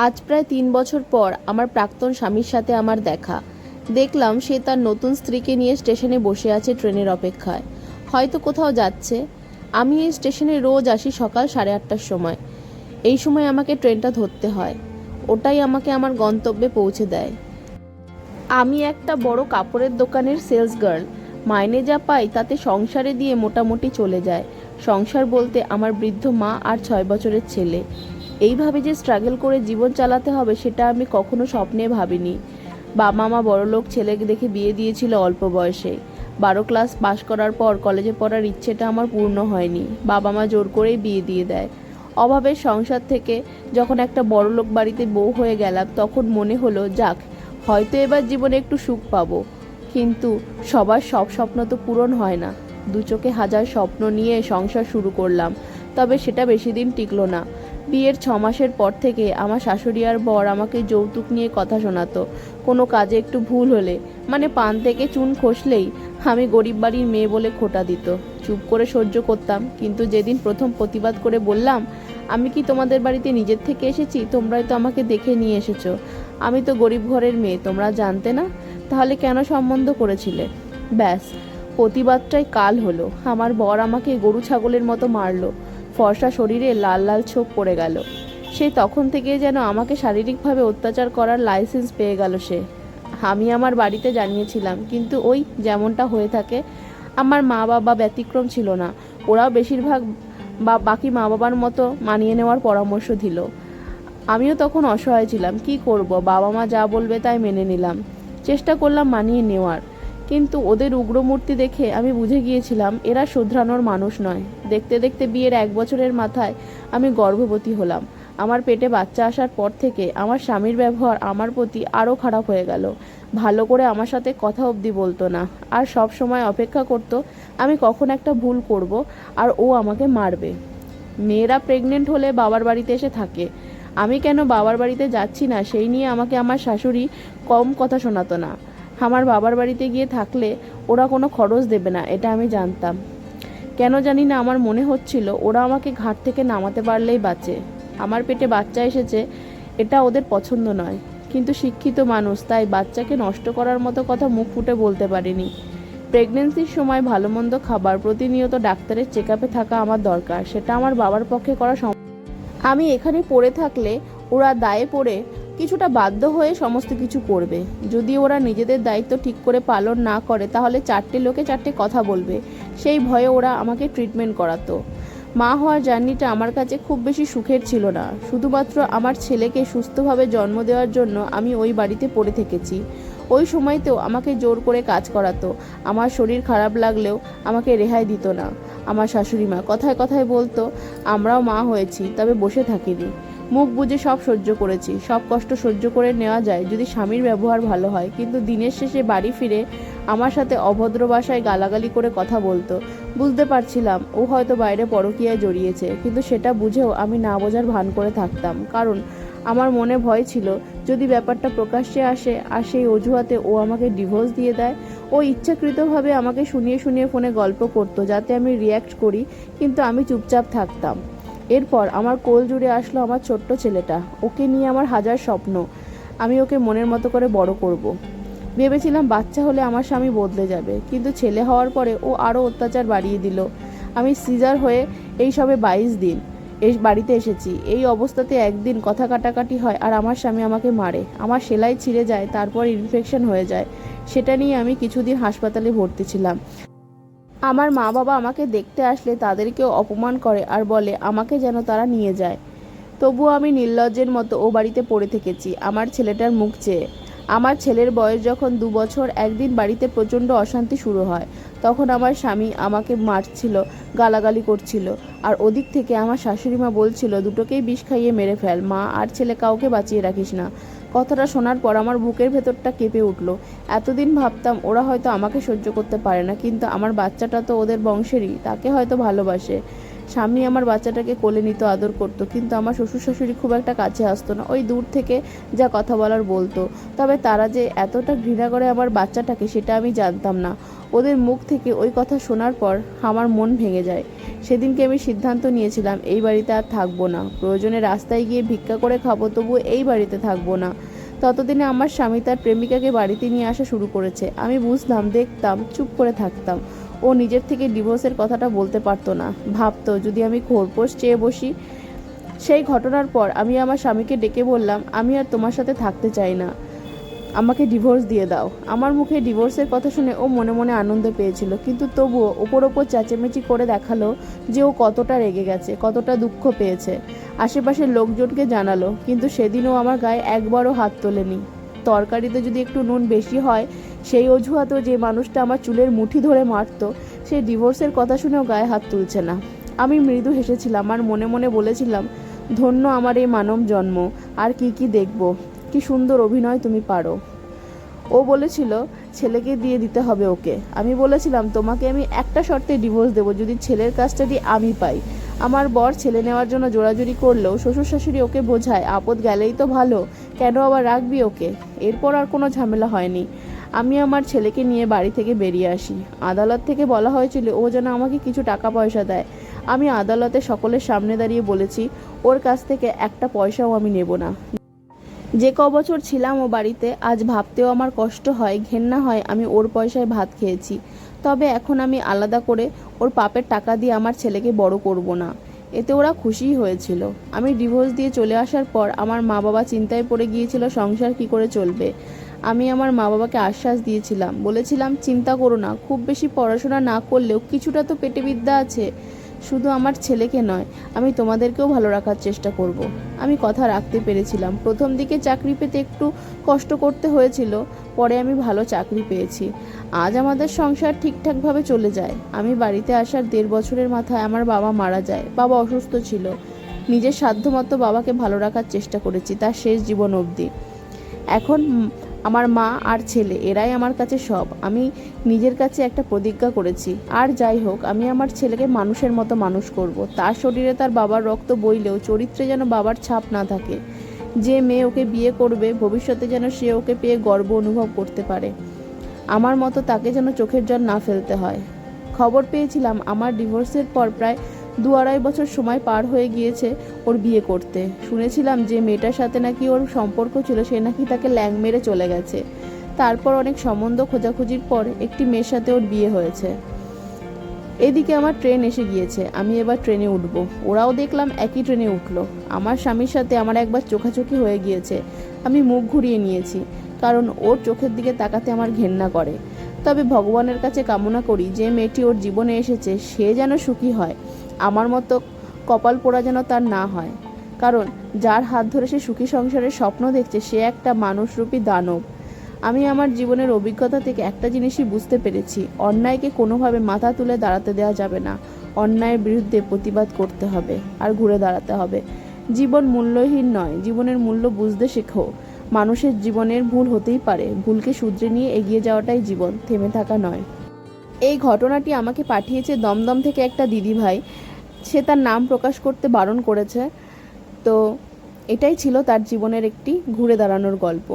আজ প্রায় ৩ বছর পর আমার প্রাক্তন স্বামীর সাথে আমার দেখা। দেখলাম সে তার নতুন স্ত্রীকে নিয়ে স্টেশনে বসে আছে ট্রেনের অপেক্ষায়, হয়তো কোথাও যাচ্ছে। আমি এই স্টেশনে রোজ আসি সকাল 8:30টার সময়। এই সময় আমাকে ট্রেনটা ধরতে হয়, ওটাই আমাকে আমার গন্তব্যে পৌঁছে দেয়। আমি একটা বড় কাপড়ের দোকানের সেলস গার্ল। মাইনে যা পাই তাতে সংসারে দিয়ে মোটামুটি চলে যায়। সংসার বলতে আমার বৃদ্ধ মা আর 6 বছরের ছেলে। এইভাবে যে স্ট্রাগল করে জীবন চালাতে হবে সেটা আমি কখনো স্বপ্নে ভাবিনি। বাবা মা বড়লোক ছেলেকে দেখে বিয়ে দিয়েছিল অল্প বয়সে। 12 ক্লাস পাশ করার পর কলেজে পড়ার ইচ্ছেটা আমার পূর্ণ হয়নি, বাবা মা জোর করেই বিয়ে দিয়ে দেয়। অভাবের সংসার থেকে যখন একটা বড়লোক বাড়িতে বউ হয়ে গেলাম তখন মনে হলো যাক, হয়তো এবার জীবনে একটু সুখ পাবো। কিন্তু সবার সব স্বপ্ন তো পূরণ হয় না। দু চোখে হাজার স্বপ্ন নিয়ে সংসার শুরু করলাম, তবে সেটা বেশি দিন টিকলো না। বিয়ের 6 মাসের পর থেকে আমার শাশুড়ি আর বর আমাকে যৌতুক নিয়ে কথা শোনাতো। কোনো কাজে একটু ভুল হলে, মানে পান থেকে চুন খসলেই আমি গরিব বাড়ির মেয়ে বলে খোঁটা দিত। চুপ করে সহ্য করতাম, কিন্তু যেদিন প্রথম প্রতিবাদ করে বললাম, আমি কি তোমাদের বাড়িতে নিজের থেকে এসেছি? তোমরাই তো আমাকে দেখে নিয়ে এসেছো। আমি তো গরিব ঘরের মেয়ে, তোমরা জানতে না? তাহলে কেন সম্বন্ধ করেছিলে? ব্যাস, প্রতিবাদটাই কাল হলো। আমার বর আমাকে গরু ছাগলের মতো মারলো। ফর্সা শরীরে লাল লাল ছোপ পড়ে গেল। সেই তখন থেকে যেন আমাকে শারীরিকভাবে অত্যাচার করার লাইসেন্স পেয়ে গেল সে। আমি আমার বাড়িতে জানিয়েছিলাম, কিন্তু ওই যেমনটা হয়ে থাকে। আমার মা বাবা ব্যতিক্রম ছিল না। ওরাও বেশিরভাগ বাকি মা বাবার মতো মানিয়ে নেওয়ার পরামর্শ দিল। আমিও তখন অসহায় ছিলাম, কি করব, বাবা মা যা বলবে তাই মেনে নিলাম। চেষ্টা করলাম মানিয়ে নেওয়ার, কিন্তু ওদের উগ্রমূর্তি দেখে আমি বুঝে গিয়েছিলাম এরা শোধরানোর মানুষ নয়। দেখতে দেখতে বিয়ের 1 বছরের মাথায় আমি গর্ভবতী হলাম। আমার পেটে বাচ্চা আসার পর থেকে আমার স্বামীর ব্যবহার আমার প্রতি আরও খারাপ হয়ে গেল। ভালো করে আমার সাথে কথা অবধি বলতো না, আর সব সময় অপেক্ষা করতো আমি কখন একটা ভুল করব আর ও আমাকে মারবে। মেয়েরা প্রেগনেন্ট হলে বাবার বাড়িতে এসে থাকে। আমি কেন বাবার বাড়িতে যাচ্ছি না সেই নিয়ে আমাকে আমার শাশুড়ি কম কথা শোনাতো না। আমার বাবার বাড়িতে গিয়ে থাকলে ওরা কোনো খরচ দেবে না, এটা আমি জানতাম। কেন জানি না আমার মনে হচ্ছিল ওরা আমাকে ঘাট থেকে নামাতে পারলেই বাঁচে। আমার পেটে বাচ্চা এসেছে, এটা ওদের পছন্দ নয়, কিন্তু শিক্ষিত মানুষ, তাই বাচ্চাকে নষ্ট করার মতো কথা মুখ ফুটে বলতে পারিনি। প্রেগনেন্সির সময় ভালো মন্দ খাবার, প্রতিনিয়ত ডাক্তারের চেক আপে থাকা আমার দরকার, সেটা আমার বাবার পক্ষে করা আমি এখানে পড়ে থাকলে ওরা দায়ে পড়ে কিছুটা বাধ্য হয়ে সমস্ত কিছু করবে। যদি ওরা নিজেদের দায়িত্ব ঠিক করে পালন না করে তাহলে 4টে লোকে 4টে কথা বলবে। সেই ভয়ে ওরা আমাকে ট্রিটমেন্ট করাতো। মা হওয়ার জার্নিটা আমার কাছে খুব বেশি সুখের ছিল না। শুধুমাত্র আমার ছেলেকে সুস্থভাবে জন্ম দেওয়ার জন্য আমি ওই বাড়িতে পড়ে থেকেছি। ওই সময়তেও আমাকে জোর করে কাজ করাতো। আমার শরীর খারাপ লাগলেও আমাকে রেহাই দিত না। আমার শাশুড়ি মা কথায় কথায় বলতো, আমরাও মা হয়েছি, তবে বসে থাকিনি। মুখ বুজে সব সহ্য করেছি। সব কষ্ট সহ্য করে নেওয়া যায় যদি স্বামীর ব্যবহার ভালো হয়, কিন্তু দিনের শেষে বাড়ি ফিরে আমার সাথে অভদ্র ভাষায় গালাগালি করে কথা বলতো। বুঝতে পারছিলাম ও হয়তো বাইরে পরকীয়ায় জড়িয়েছে, কিন্তু সেটা বুঝেও আমি না বোঝার ভান করে থাকতাম, কারণ আমার মনে ভয় ছিল যদি ব্যাপারটা প্রকাশ্যে আসে আর সেই অজুহাতে ও আমাকে ডিভোর্স দিয়ে দেয়। ও ইচ্ছাকৃতভাবে আমাকে শুনিয়ে শুনিয়ে ফোনে গল্প করতো যাতে আমি রিয়্যাক্ট করি, কিন্তু আমি চুপচাপ থাকতাম। এরপর আমার কোল জুড়ে আসলো আমার ছোট্ট ছেলেটা। ওকে নিয়ে আমার হাজার স্বপ্ন। আমি ওকে মনের মতো করে বড় করব। ভেবেছিলাম বাচ্চা হলে আমার স্বামী বদলে যাবে, কিন্তু ছেলে হওয়ার পরে ও আরও অত্যাচার বাড়িয়ে দিল। আমি সিজার হয়ে এই সবে 22 দিন এই বাড়িতে এসেছি। এই অবস্থাতে একদিন কথা কাটাকাটি হয় আর আমার স্বামী আমাকে মারে। আমার সেলাই ছিঁড়ে যায়, তারপর ইনফেকশন হয়ে যায়। সেটা নিয়ে আমি কিছুদিন হাসপাতালে ভর্তি ছিলাম। আমার মা বাবা আমাকে দেখতে আসলে তাদেরকেও অপমান করে আর বলে আমাকে যেন তারা নিয়ে যায়। তবুও আমি নির্লজ্জের মতো ও বাড়িতে পড়ে থেকেছি আমার ছেলেটার মুখ চেয়ে। আমার ছেলের বয়স যখন 2 বছর, একদিন বাড়িতে প্রচণ্ড অশান্তি শুরু হয়। তখন আমার স্বামী আমাকে মারছিল, গালাগালি করছিল, আর ওদিক থেকে আমার শাশুড়ি মা বলছিল দুটোকেই বিষ খাইয়ে মেরে ফেল, মা আর ছেলে কাউকে বাঁচিয়ে রাখিস না। কথাটা শোনার পর আমার বুকের ভেতরটা কেঁপে উঠল। এতদিন ভাবতাম ওরা হয়তো আমাকে সহ্য করতে পারে না, কিন্তু আমার বাচ্চাটা তো ওদের বংশেরই, তাকে হয়তো ভালোবাসে। স্বামী আমার বাচ্চাটাকে কোলে নিত, আদর করতো, কিন্তু আমার শ্বশুর শাশুড়ি খুব একটা কাছে আসতো না, ওই দূর থেকে যা কথা বলার বলতো। তবে তারা যে এতটা ঘৃণা করে আমার বাচ্চাটাকে সেটা আমি জানতাম না। ওদের মুখ থেকে ওই কথা শোনার পর আমার মন ভেঙে যায়। সেদিনকে আমি সিদ্ধান্ত নিয়েছিলাম এই বাড়িতে আর থাকবো না। প্রয়োজনে রাস্তায় গিয়ে ভিক্ষা করে খাবো, তবুও এই বাড়িতে থাকবো না। ততদিনে আমার স্বামী তার প্রেমিকাকে বাড়িতে নিয়ে আসা শুরু করেছে। আমি বুঝতাম, দেখতাম, চুপ করে থাকতাম। ও নিজের থেকে ডিভোর্সের কথাটা বলতে পারতো না, ভাবতো যদি আমি খোরপোশ চেয়ে বসি। সেই ঘটনার পর আমি আমার স্বামীকে ডেকে বললাম, আমি আর তোমার সাথে থাকতে চাই না, আমাকে ডিভোর্স দিয়ে দাও। আমার মুখে ডিভোর্সের কথা শুনে ও মনে মনে আনন্দ পেয়েছিল, কিন্তু তবুও ওপর চেঁচামেচি করে দেখালো যে ও কতটা রেগে গেছে, কতটা দুঃখ পেয়েছে। আশেপাশের লোকজনকে জানালো, কিন্তু সেদিনও আমার গায়ে একবারও হাত তোলেনি। তরকারিতে যদি একটু নুন বেশি হয়, সেই অজুহাতেও যে মানুষটা আমার চুলের মুঠি ধরে মারতো, সেই ডিভোর্সের কথা শুনেও গায়ে হাত তুলছে না। আমি মৃদু হেসেছিলাম আর মনে মনে বলেছিলাম, ধন্য আমার এই মানব জন্ম, আর কি কি দেখবো, কি সুন্দর অভিনয় তুমি পারো। ও বলেছিল ছেলেকে দিয়ে দিতে হবে ওকে। আমি বলেছিলাম, তোমাকে আমি একটা শর্তে ডিভোর্স দেবো, যদি ছেলের কাজটাদি আমি পাই। আমার বর ছেলে নেওয়ার জন্য জোরাজুরি করলেও শ্বশুর শাশুড়ি ওকে বোঝায়, আপদ গেলেই তো ভালো, কেন আবার রাখবি ওকে। এরপর আর কোনো ঝামেলা হয়নি। আমি আমার ছেলেকে নিয়ে বাড়ি থেকে বেরিয়ে আসি। আদালত থেকে বলা হয়েছিল ও যেন আমাকে কিছু টাকা পয়সা দেয়। আমি আদালতে সকলের সামনে দাঁড়িয়ে বলেছি, ওর কাছ থেকে একটা পয়সাও আমি নেব না। যে কবছর ছিলাম ও বাড়িতে, আজ ভাবতেও আমার কষ্ট হয়, ঘেন্না হয় আমি ওর পয়সায় ভাত খেয়েছি। তবে এখন আমি আলাদা করে ওর পাপের টাকা দিয়ে আমার ছেলেকে বড় করব না। এতে ওরা খুশিই হয়েছিল। আমি ডিভোর্স দিয়ে চলে আসার পর আমার মা বাবা চিন্তায় পড়ে গিয়েছিল সংসার কি করে চলবে। আমি আমার মা বাবাকে আশ্বাস দিয়েছিলাম, বলেছিলাম চিন্তা করো না, খুব বেশি পড়াশোনা না করলেও কিছুটা তো পেটে বিদ্যা আছে। শুধু আমার ছেলেকে নয়, আমি তোমাদেরকেও ভালো রাখার চেষ্টা করব। আমি কথা রাখতে পেরেছিলাম। প্রথম দিকে চাকরি পেতে একটু কষ্ট করতে হয়েছিল, পরে আমি ভালো চাকরি পেয়েছি। আজ আমাদের সংসার ঠিকঠাকভাবে চলে যায়। আমি বাড়িতে আসার 1.5 বছরের মাথায় আমার বাবা মারা যায়। বাবা অসুস্থ ছিল। নিজের সাধ্যমতো বাবাকে ভালো রাখার চেষ্টা করেছি তার শেষ জীবন অবধি। এখন আমার মা আর ছেলে এরাই আমার কাছে সব। আমি নিজের কাছে একটা প্রতিজ্ঞা করেছি, আর যাই হোক আমি আমার ছেলেকে মানুষের মতো মানুষ করব। তার শরীরে তার বাবার রক্ত বইলেও চরিত্রে যেন বাবার ছাপ না থাকে। যে মেয়ে ওকে বিয়ে করবে, ভবিষ্যতে যেন সে ওকে পেয়ে গর্ব অনুভব করতে পারে। আমার মতো তাকে যেন চোখের জল না ফেলতে হয়। খবর পেয়েছিলাম আমার ডিভোর্সের পর প্রায় 2-2.5 বছর সময় পার হয়ে গিয়েছে ওর বিয়ে করতে। শুনেছিলাম যে মেয়েটার সাথে নাকি ওর সম্পর্ক ছিল, সে নাকি তাকে ল্যাং মেরে চলে গেছে। তারপর অনেক সম্বন্ধ খোঁজাখুঁজির পর একটি মেয়ের সাথে ওর বিয়ে হয়েছে। এদিকে আমার ট্রেন এসে গিয়েছে, আমি এবার ট্রেনে উঠবো। ওরাও দেখলাম একই ট্রেনে উঠলো। আমার স্বামীর সাথে আমার একবার চোখাচোখি হয়ে গিয়েছে। আমি মুখ ঘুরিয়ে নিয়েছি, কারণ ওর চোখের দিকে তাকাতে আমার ঘেন্না করে। তবে ভগবানের কাছে কামনা করি যে মেয়েটি ওর জীবনে এসেছে সে যেন সুখী হয়, আমার মতো কপাল পোড়া যেন তার না হয়। কারণ যার হাত ধরে সে সুখী সংসারের স্বপ্ন দেখছে সে একটা মানুষরূপী দানব। আমি আমার জীবনের অভিজ্ঞতা থেকে একটা জিনিসই বুঝতে পেরেছি, অন্যায়কে কোনোভাবে মাথা তুলে দাঁড়াতে দেওয়া যাবে না। অন্যায়ের বিরুদ্ধে প্রতিবাদ করতে হবে আর ঘুরে দাঁড়াতে হবে। জীবন মূল্যহীন নয়, জীবনের মূল্য বুঝতে শেখো। মানুষের জীবনের ভুল হতেই পারে, ভুলকে শুধরে নিয়ে এগিয়ে যাওয়াটাই জীবন, থেমে থাকা নয়। এই ঘটনাটি আমাকে পাঠিয়েছে দমদম থেকে একটা দিদিভাই। সে তার নাম প্রকাশ করতে বারণ করেছে। তো এটাই ছিল তার জীবনের একটি ঘুরে দাঁড়ানোর গল্প।